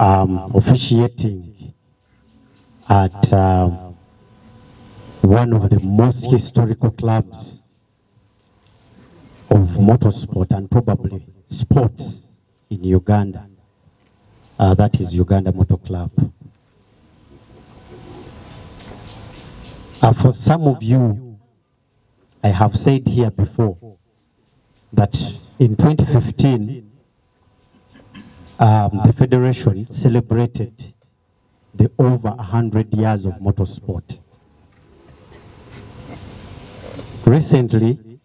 officiating at one of the most historical clubs of motorsport and probably sports in Uganda. That is Uganda Motor Club. For some of you, I have said here before that in 2015, the Federation celebrated the over 100 years of motorsport. Recently,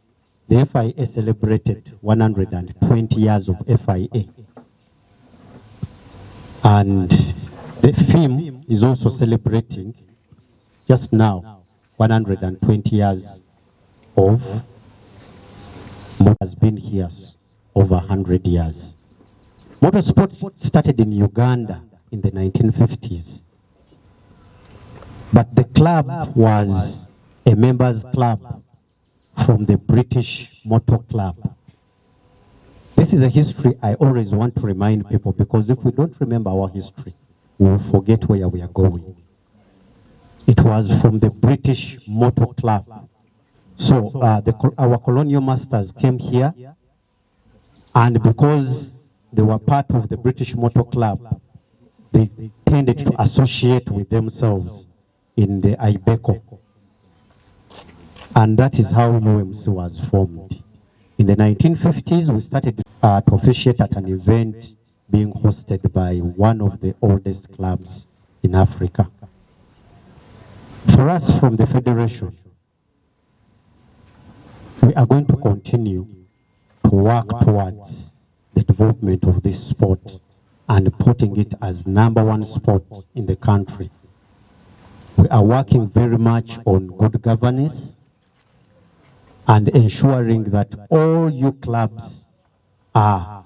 the FIA celebrated 120 years of FIA. And the FIM is also celebrating just now 120 years of has been here over 100 years. Motorsport started in Uganda in the 1950s. But the club was a members club from the British Motor Club. This is a history I always want to remind people, because if we don't remember our history, we will forget where we are going. It was from the British Motor Club. So our colonial masters came here, and because they were part of the British Motor Club, they tended to associate with themselves in the Ibeco. And that is how UMC was formed. In the 1950s, we started to officiate at an event being hosted by one of the oldest clubs in Africa. For us from the Federation, we are going to continue to work towards the development of this sport and putting it as #1 sport in the country. We are working very much on good governance and ensuring that all your clubs are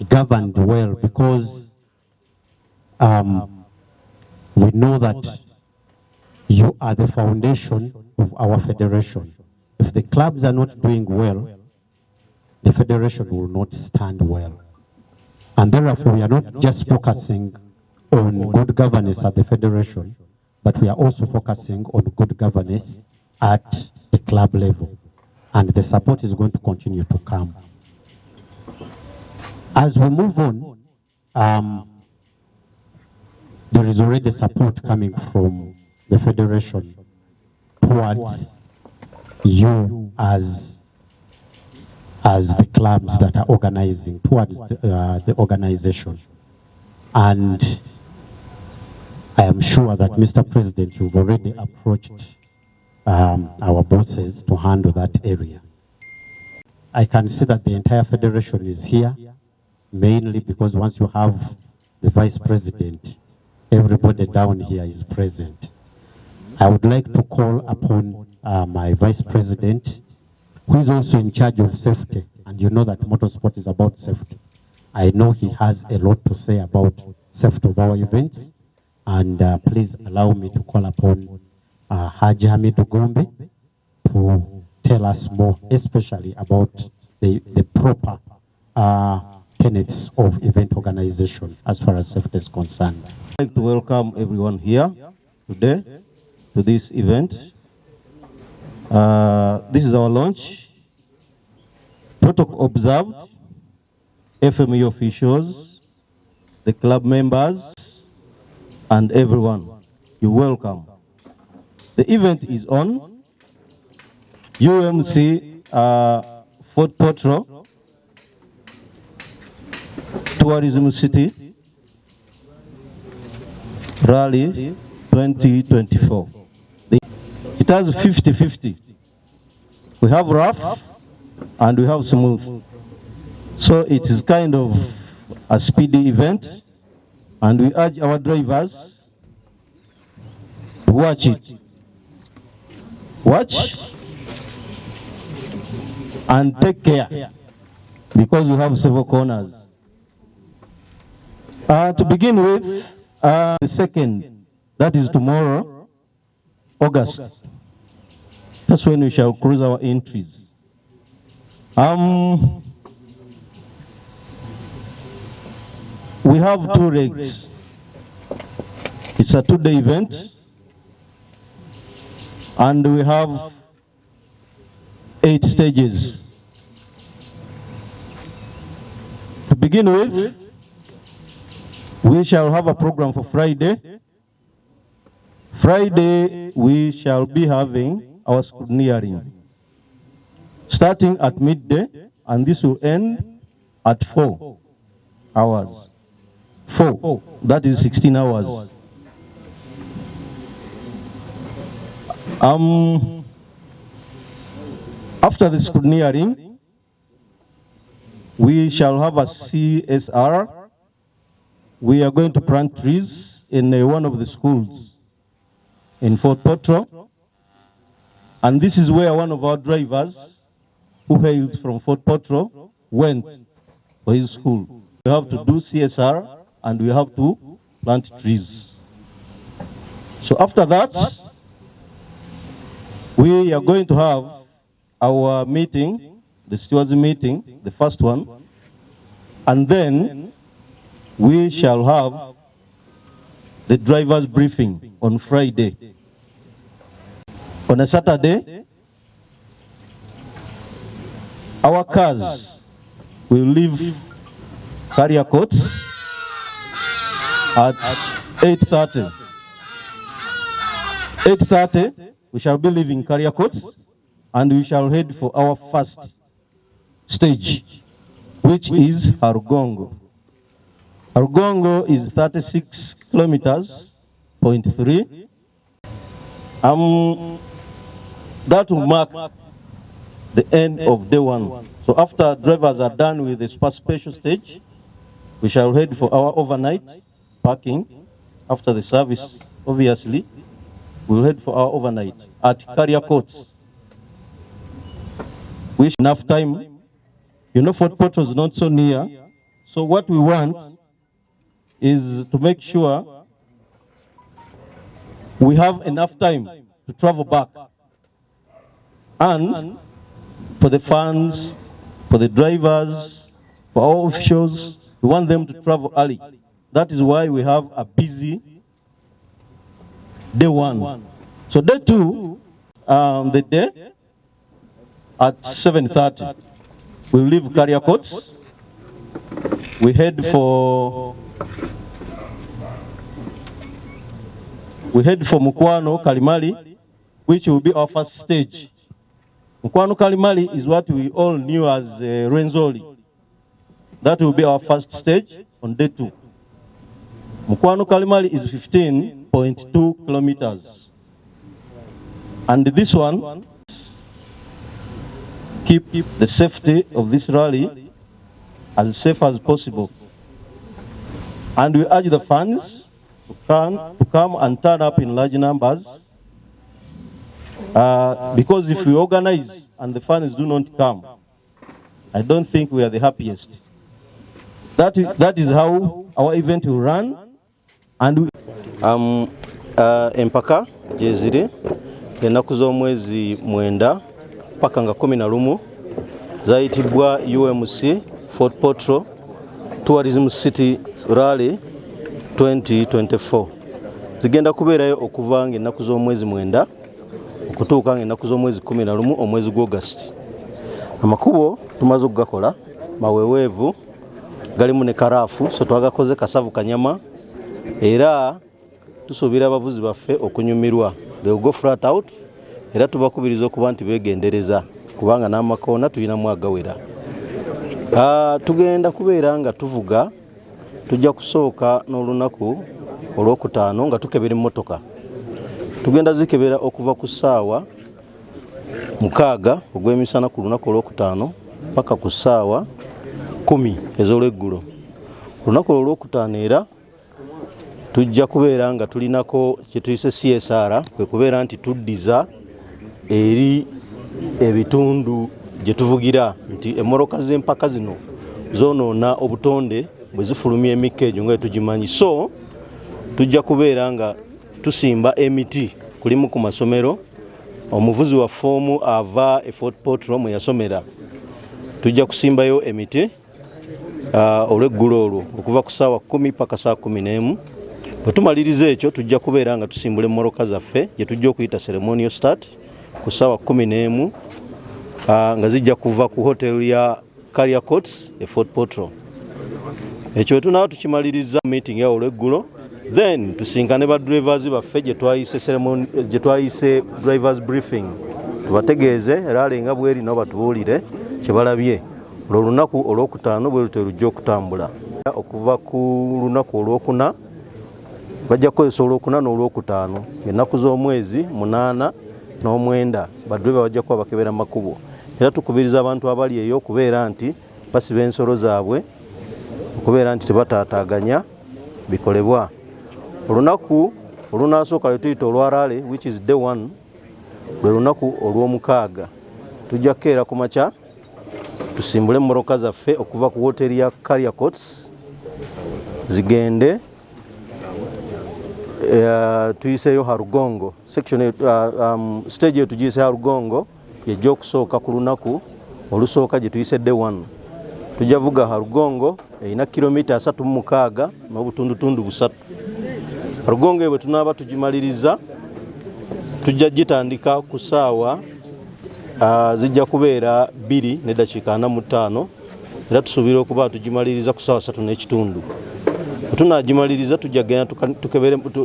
governed well, because we know that you are the foundation of our federation. If the clubs are not doing well, the federation will not stand well. And therefore, we are not just focusing on good governance at the federation, but we are also focusing on good governance at the club level. And the support is going to continue to come. As we move on, there is already support coming from the federation towards you as the clubs that are organizing, towards the organization. And I am sure that, Mr. President, you've already approached our bosses to handle that area. I can see that the entire federation is here, mainly because once you have the vice president, everybody down here is present. I would like to call upon my vice president, who is also in charge of safety, and you know that motorsport is about safety. I know he has a lot to say about safety of our events, and please allow me to call upon Haji Hamidu Gombe to tell us more, especially about the proper tenets of event organization as far as safety is concerned. I'd like to welcome everyone here today to this event. This is our launch. Protocol observed, FME officials, the club members, and everyone. You're welcome. The event is on UMC Fortportal Tourism City Rally 2024. It has 50-50. We have rough and we have smooth. So it is kind of a speedy event, and we urge our drivers to watch it. Watch and take care, because we have several corners. To begin with, the 2nd, that is tomorrow, August. That's when we shall cruise our entries. We have 2 legs. It's a 2-day event, and we have 8 stages. To begin with, we shall have a program for Friday. Friday, we shall be having our scrutineering, starting at midday, and this will end at 4 hours. 4, that is 16 hours. After the scrutineering, we shall have a CSR. We are going to plant trees in one of the schools in Fortportal, and this is where one of our drivers who hails from Fortportal went for his school. We have to do CSR and we have to plant trees. So after that, we are going to have our meeting, the stewards meeting, the first one, and then we shall have the drivers briefing on Friday. On a Saturday, our cars will leave carrier courts at 8:30. 8:30, we shall be leaving carrier courts and we shall head for our first stage, which is Harugongo. Harugongo is 36 kilometers, 0.3. That will mark the end of day 1. So after drivers are done with the special stage, we shall head for our overnight parking. After the service, obviously, we'll head for our overnight at carrier courts. We should have enough time. You know, Fortportal is not so near. So what we want is to make sure we have enough time to travel back. And for the fans, for the drivers, for our officials, we want them to travel early. That is why we have a busy day 1. So day 2, the day at 7:30, we'll leave carrier courts. We head for Mukwano Kalimali, which will be our first stage. Mukwano Kalimali is what we all knew as Rwenzori. That will be our first stage on day 2. Mukwano Kalimali is 15.2 kilometers. And this one, keep the safety of this rally as safe as possible. And we urge the fans to come and turn up in large numbers. Because if we organize and the fans do not come, I don't think we are the happiest. That is how our event will run. And empaka jezire ennaku z'omwezi 9 paka nga 11 zayitibwa UMC Fortportal Tourism City Rally 2024. Zigenda kubeerayo okuva nga ennaku z'omwezi 9 okutuuka nga ennaku z'omwezi 11 omwezi gw'August. Amakubo tumaze okugakola maweweevu, galimu ne karaafu, so twagakoze kasavu kanyama, era tusuubira abavuzi baffe okunyumirwa. They will go flat out, era tubakubiriza okuba nti beegendereza kubanga n'amakoona tulinamu agawera. Tugenda kubeera nga tuvuga, tujja kusooka n'olunaku olw'okutaano nga tukebera emmotoka. Tugenda zikebera okuva ku ssaawa 6 ogw'emisana ku lunaku olw'okutaano paka ku ssaawa 10 ez'olweggulo. Lunaku olw'okutaano era tujja kubeera nga tulinako kye tuyise CSR, kwe kubeera nti tuddiza eri ebitundu gye tuvugira nti emmoroka z'empaka zino zoonoona obutonde bwe zifulumya emikka egyo nga tugimanyi. So tujja kubeera nga tusimba emiti kulimu ku masomero. Omuvuzi wa foomu ava e Fortportal mwe yasomera, tujja kusimbayo emiti olw'eggulo olwo okuva ku ssaawa 10 paka ssaawa 11. Bwe tumaliriza ekyo tujja kubeera nga tusimbula emmoloka zaffe gye tujja okuyita ceremonial start ku ssaawa 11 nga zijja kuva ku hotelu ya Carrier Courts e Fortportal. Ekyo tunaba tukimaliriza meeting ya olw'eggulo, then tusinkane ba drivers baffe gye twayise drivers briefing, tubategeeze era alenga bweri nabo batubuulire kye balabye olunaku olwokutaano bwe lutyo lujja okutambula. Okuva ku lunaku olwokuna bajja kukozesa olwokuna n'olwokutaano, ennaku z'omwezi 8 n'omwenda badriver bajja kuba bakebera makubo. Era tukubiriza abantu abali eyo okubeera nti basiba ensolo zaabwe, okubeera nti tebatataaganya bikolebwa. Olunaku olunasooka lwe tuyita olwarale, which is day 1, lwe lunaku olw'omukaaga, tujja kukeera ku makya tusimbule emmoloka zaffe okuva ku hoteri ya Carrier Courts zigende tuyiseeyo Harugongo section, stage eyo tugiyise Harugongo yejja okusooka ku lunaku olusooka gye tuyise day 1. Tujja vuga Harugongo erina kilomita 36 n'obutundutundu 3. Harugongo bwe tunaaba tugimaliriza tujja gitandika ku ssaawa zijja kubeera 2 ne dakiika 45, era tusuubira okuba tugimaliriza ku ssaawa 3 n'ekitundu. Bwe tunaagimaliriza tujja genda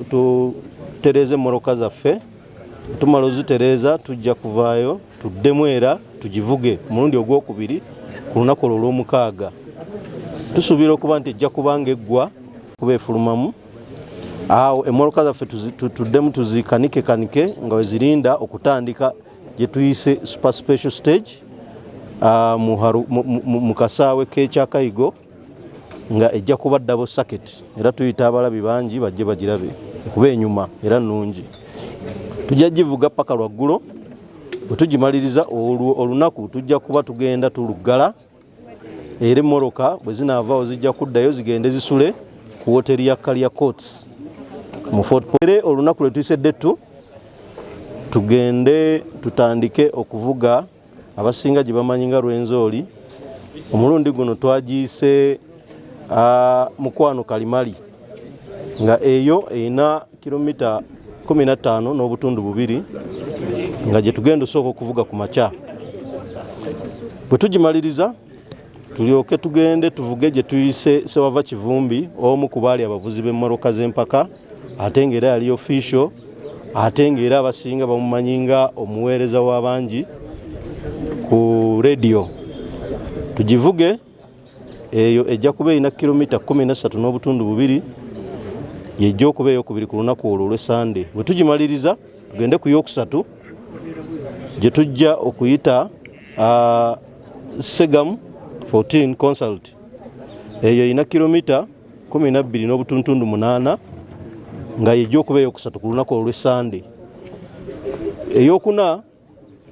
tutereeze emmoloka zaffe. Tumala ozitereeza tujja kuvaayo tuddemu era tugivuge omulundi ogwokubiri ku lunaku olwo olw'omukaaga. Tusuubira okuba nti ejja kubanga eggwa kuba efulumamu. Awo emmoloka zaffe tuddemu tuzikanike nga wezirinda okutandika gye tuyise super special stage mu kasaawe k'ekyakayigo nga ejja kuba double circuit, era tuyita abalabi bangi bajje bagirabe kuba enyuma era nnungi. Tujja givuga paka lwaggulo. Bwe tugimaliriza olunaku tujja kuba tugenda tuluggala, era emmoloka bwe zinaavaawo zijja kuddayo zigende zisule ku hoteri ya Carrier Courts mu Fortportal. Olunaku lwe tuyise dettu tugende tutandike okuvuga abasinga gye bamanyi nga Lwenzoli. Omulundi guno twagiyise Mukwano Kalimali nga eyo erina kilomita 15 n'obutundu 2 nga gye tugenda osooka okuvuga ku makya. Bwe tugimaliriza tulyoke tugende tuvuge gye tuyise Sewava Kivumbi, omu ku baali abavuzi b'emmoloka z'empaka ate ng'era yali official, ate ng'era abasinga bamumanyi nga omuweereza w'abangi ku radio. Tugivuge eyo ejja kuba erina kilomita 13 n'obutundu 2 yejja okuba eyokubiri ku lunaku olwo olw'Esande. Bwe tugimaliriza tugende ku yokusatu gye tujja okuyita Segam 14 Consult. Eyo erina kilomita 12 n'obutundu 8 nga yejja okuba eyokusatu ku lunaku olw'Esande. Eyokuna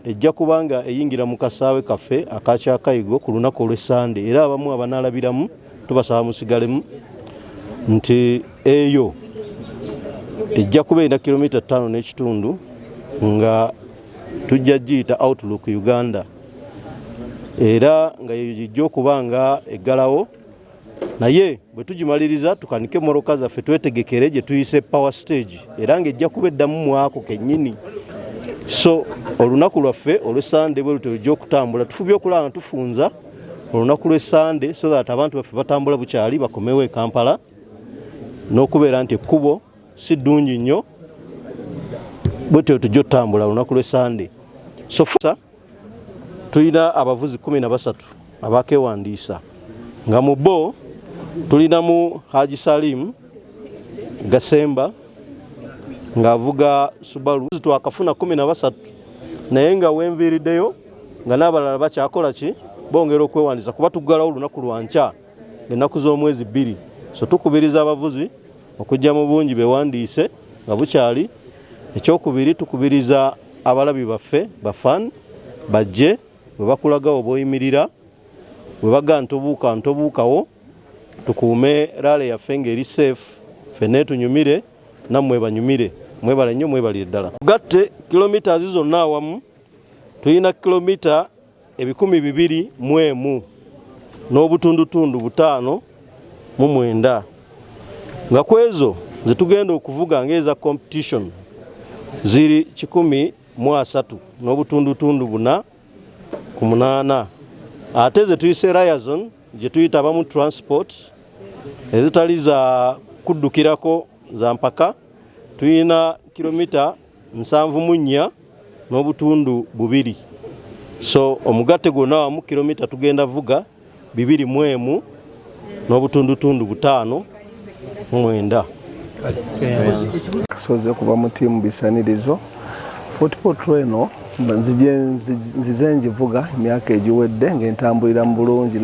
ejja kubanga eyingira mu kasaawe kaffe akakyakayigo ku lunaku olw'Esande, era abamu abanaalabiramu tubasaba musigalemu nti eyo ejja kuba erina kilomita 5 n'ekitundu nga tujja giyita Outlook Uganda, era nga yejja okuba nga eggalawo. Naye bwe tugimaliriza tukanike emmoloka zaffe twetegekere gye tuyise power stage, era ng'ejja kuba eddamu mwako kennyini. So olunaku lwaffe olw'Esande bwe lutyo lujja okutambula. Tufubye okulaba nga tufunza olunaku lw'Esande so that abantu baffe batambula bukyali bakomewo e Kampala, n'okubeera nti ekkubo si ddungi nnyo, bwetyo tujja otambula olunaku lw'Esande. So tulina abavuzi 13 abakewandiisa, nga mu bo tulinamu Haji Salim Gasemba ng'avuga Subaru. Twakafuna 13 naye nga wenviiriddeyo nga n'abalala bakyakola ki, bongera okwewandiisa kuba tuggalawo olunaku lwankya ennaku z'omwezi 2. So tukubiriza abavuzi okujja mu bungi bewandiise nga bukyali. Ekyokubiri tukubiriza abalabi baffe bafan bajje bwe bakulagawo b'oyimirira, bwe baga ntobuukawo, tukuume rale yaffe ng'eri safe, ffenna tunyumire nammwe banyumire. Mwebale nnyo, mwebalire ddala. Gatte kilomita zonna awamu tulina kilomita 200 mu emu. n'obutundutundu 5 nga kwezo zetugenda okuvuga ngeza competition ziri 103 n'obutundutundu 4 ate ze tuyise liaison gye tuyita abamu transport ezitali za kuddukirako za mpaka tuyina kilomita 74 n'obutundu 2 so omugatte gwonna wamu kilomita tugenda vuga 2 n'obutundutundu 5 kasoze kuba mu tiimu bisanirizo Fortportal eno nzize ngivuga emyaka egiwedde ng'entambulira mu bulungi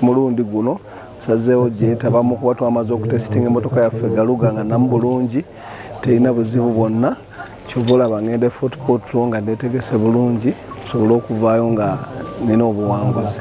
mulundi guno sazeewo gyetabamu kuba twamaze okutesitinga emmotoka yaffe egaluga nga namu bulungi terina buzibu bwonna kyova olaba ngende Fortportal nga neetegese bulungi tusobole okuvaayo nga nina obuwanguzi.